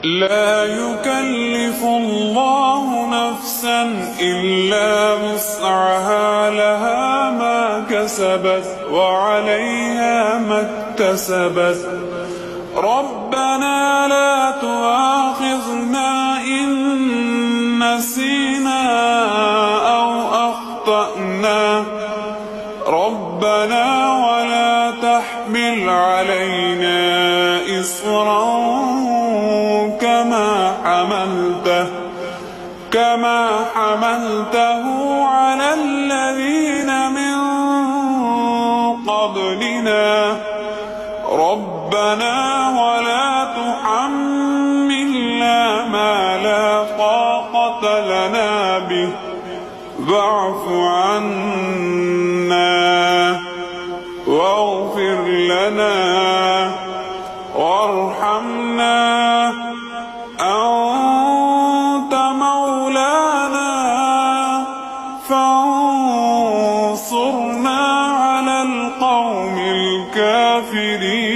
لا يكلف الله نفسا إلا وسعها، لها ما كسبت وعليها ما اكتسبت. ربنا لا تؤاخذنا إن نسينا أو أخطأنا، ربنا ولا تحمل علينا إصرا كما حملته على الذين من قبلنا، ربنا ولا تحملنا ما لا طاقة لنا به، واعف عنا واغفر لنا وارحمنا، أنت مولانا فانصرنا على القوم الكافرين.